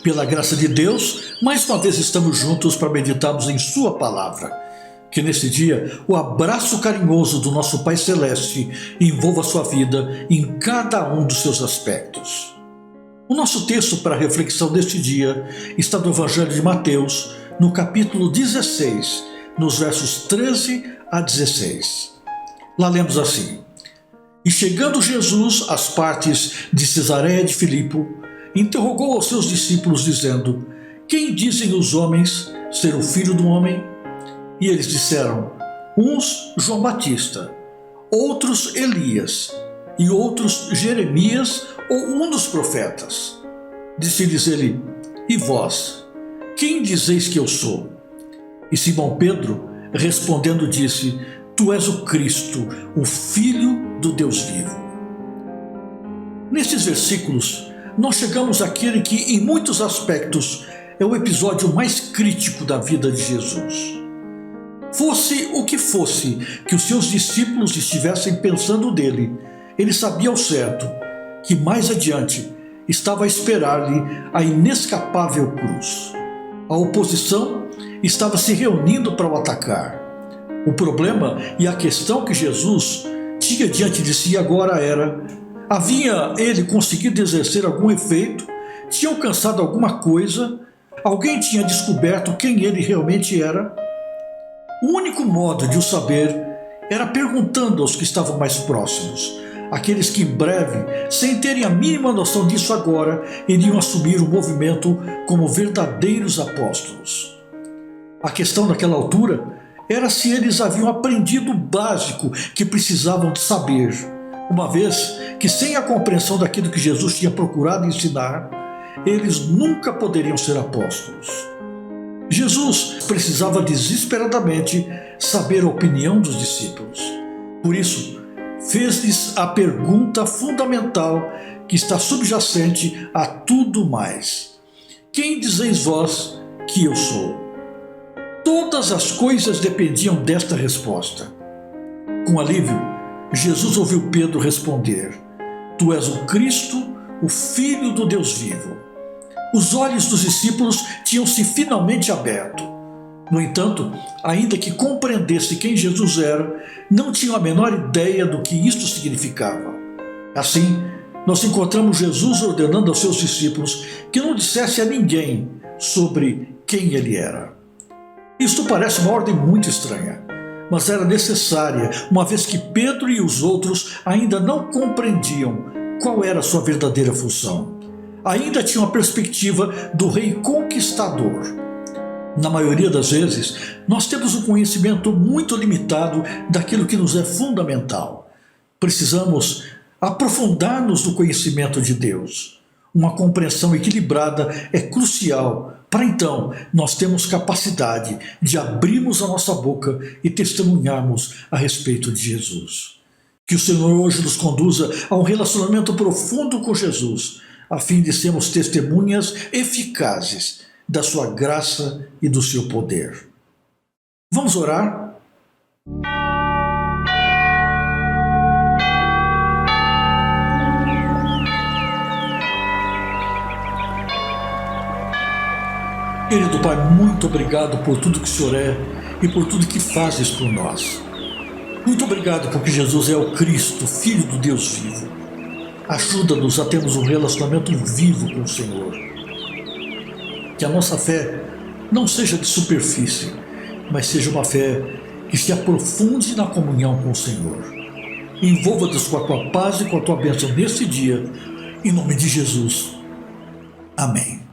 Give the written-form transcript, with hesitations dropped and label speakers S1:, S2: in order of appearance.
S1: Pela graça de Deus, mais uma vez estamos juntos para meditarmos em Sua Palavra. Que nesse dia o abraço carinhoso do nosso Pai Celeste envolva a sua vida em cada um dos seus aspectos. O nosso texto para a reflexão deste dia está no Evangelho de Mateus, no capítulo 16, nos versos 13 a 16. Lá lemos assim: E chegando Jesus às partes de Cesareia de Filipe, interrogou aos seus discípulos, dizendo: Quem dizem os homens ser o Filho do Homem? E eles disseram: uns João Batista, outros Elias, e outros Jeremias ou um dos profetas. Disse-lhes ele: E vós, quem dizeis que eu sou? E Simão Pedro, respondendo, disse: Tu és o Cristo, o Filho do Deus vivo. Nestes versículos, nós chegamos àquele que, em muitos aspectos, é o episódio mais crítico da vida de Jesus. Fosse o que fosse que os seus discípulos estivessem pensando dele, ele sabia ao certo que mais adiante estava a esperar-lhe a inescapável cruz. A oposição estava se reunindo para o atacar. O problema e a questão que Jesus tinha diante de si agora era: havia ele conseguido exercer algum efeito? Tinha alcançado alguma coisa? Alguém tinha descoberto quem ele realmente era? O único modo de o saber era perguntando aos que estavam mais próximos, aqueles que em breve, sem terem a mínima noção disso agora, iriam assumir o movimento como verdadeiros apóstolos. A questão naquela altura era se eles haviam aprendido o básico que precisavam de saber, uma vez que, sem a compreensão daquilo que Jesus tinha procurado ensinar, eles nunca poderiam ser apóstolos. Jesus precisava desesperadamente saber a opinião dos discípulos. Por isso, fez-lhes a pergunta fundamental que está subjacente a tudo mais: Quem dizeis vós que eu sou? Todas as coisas dependiam desta resposta. Com alívio, Jesus ouviu Pedro responder: Tu és o Cristo, o Filho do Deus vivo. Os olhos dos discípulos tinham-se finalmente aberto. No entanto, ainda que compreendesse quem Jesus era, não tinham a menor ideia do que isto significava. Assim, nós encontramos Jesus ordenando aos seus discípulos que não dissesse a ninguém sobre quem ele era. Isto parece uma ordem muito estranha, mas era necessária, uma vez que Pedro e os outros ainda não compreendiam qual era a sua verdadeira função. Ainda tinham a perspectiva do rei conquistador. Na maioria das vezes, nós temos um conhecimento muito limitado daquilo que nos é fundamental. Precisamos aprofundar-nos no conhecimento de Deus. Uma compreensão equilibrada é crucial para então nós termos capacidade de abrirmos a nossa boca e testemunharmos a respeito de Jesus. Que o Senhor hoje nos conduza a um relacionamento profundo com Jesus, a fim de sermos testemunhas eficazes da sua graça e do seu poder. Vamos orar? Querido Pai, muito obrigado por tudo que o Senhor é e por tudo que fazes por nós. Muito obrigado porque Jesus é o Cristo, Filho do Deus vivo. Ajuda-nos a termos um relacionamento vivo com o Senhor. Que a nossa fé não seja de superfície, mas seja uma fé que se aprofunde na comunhão com o Senhor. Envolva-nos com a tua paz e com a tua bênção neste dia, em nome de Jesus. Amém.